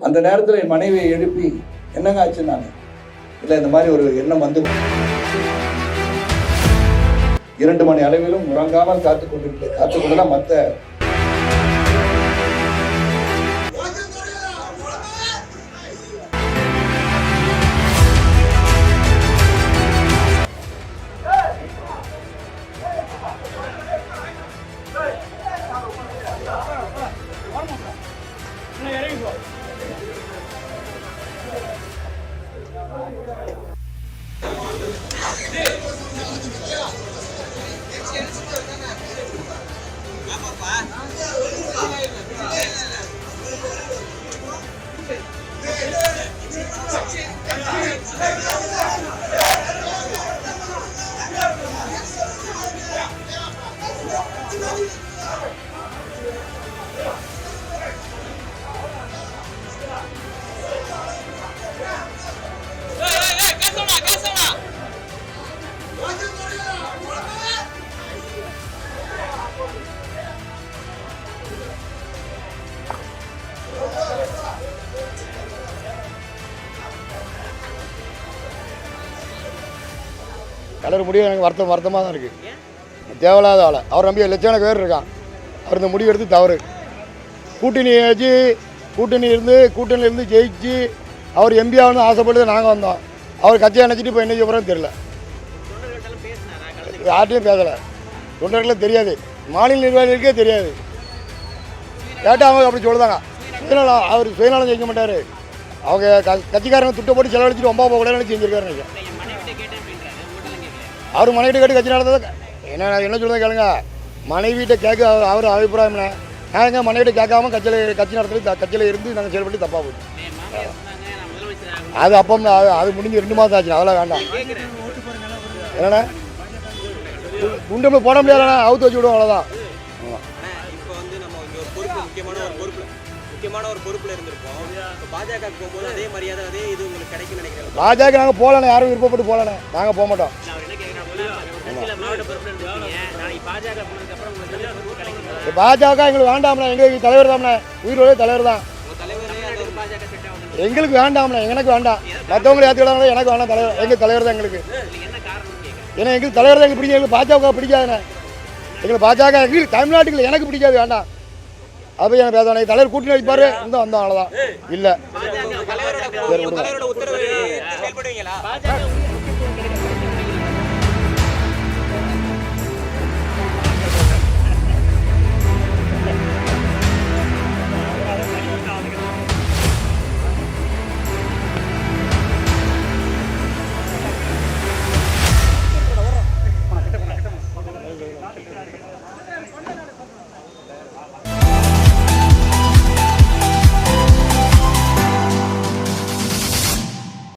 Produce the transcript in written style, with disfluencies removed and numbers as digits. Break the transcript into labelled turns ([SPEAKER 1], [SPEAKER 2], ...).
[SPEAKER 1] அந்த நேரத்தில் என் மனைவியை எழுப்பி என்னங்க ஆச்சு, நான் இல்லை இந்த மாதிரி ஒரு எண்ணம் வந்து 2 மணி அளவிலும் உறங்காமல் காத்துக்கொண்டுதான் மற்ற
[SPEAKER 2] தலைவர் முடிவு எனக்கு வருத்தமாக தான் இருக்குது. தேவையில்லாத ஆளை அவர் நம்பி லட்சக்கணக்கான பேர் இருக்கான். அவர் இந்த முடிவு எடுத்து தவறு. கூட்டணியிலிருந்து ஜெயிச்சு அவர் எம்பி ஆகணும்னு ஆசைப்பட்டு நாங்கள் வந்தோம். அவர் கட்சியை நினச்சிட்டு இப்போ என்ன செய்யப்படுறோன்னு தெரியல. யார்ட்டையும் பேசலை. தொண்டர்களுக்கு தெரியாது, மாநில நிர்வாகிகளுக்கே தெரியாது. கேட்டால் அவங்க அப்படி சொல்லுதாங்க. சுயநலம், அவர் சுயநலம் செய்ய மாட்டார். அவங்க கட்சிக்காரங்க துட்டை போட்டு செலவழிச்சிட்டு ஒம்பா போகக்கூடாதுன்னு செஞ்சுருக்காரு. அவர் மனைவிட்ட கேட்டு கட்சி நடந்தது என்ன சொல்லுறது கேளுங்க. மனைவிட்ட கேட்க அவர் அபிப்பிராயம் என்ன, நாங்கள் மனைவிட்ட கேட்காம கட்சி நடத்துறது கட்சியில் இருந்து நாங்கள் செயல்பட்டு தப்பாக போகுது. அது அப்போ அது முடிஞ்சு 2 மாதம் ஆச்சு. அதெல்லாம் வேண்டாம். என்னண்ணா குண்டு போட முடியாதுண்ணா, அவுத்து வச்சு விடுவோம், அவ்வளோதான். பாஜக நாங்கள் போகலண்ணே, யாரும் விருப்பப்பட்டு போகலண்ணே, நாங்கள் போக மாட்டோம். பாஜக எங்களுக்கு வேண்டாம்ண்ணே, எங்களுக்கு தலைவர் தான்ண்ணே, உயிரோட தலைவர் தான் எங்களுக்கு வேண்டாம்ண்ணே, எனக்கு வேண்டாம். மற்றவங்களை ஏற்றுக்கிட்டாங்களே, எனக்கு வேண்டாம் தலைவர். எங்கள் தலைவர் தான் எங்களுக்கு. ஏன்னா எங்களுக்கு தலைவர் தான் எங்களுக்கு பிடிக்கும். எங்களுக்கு பாஜக பிடிக்காதுண்ணே. எங்களுக்கு பாஜக எங்களுக்கு தமிழ்நாட்டுக்கு எனக்கு பிடிக்காது, வேண்டாம். அப்போ எனக்கு பேசுவாங்க தலைவர் கூட்டணி வைப்பார், வந்தோம் அவ்வளோதான். இல்லை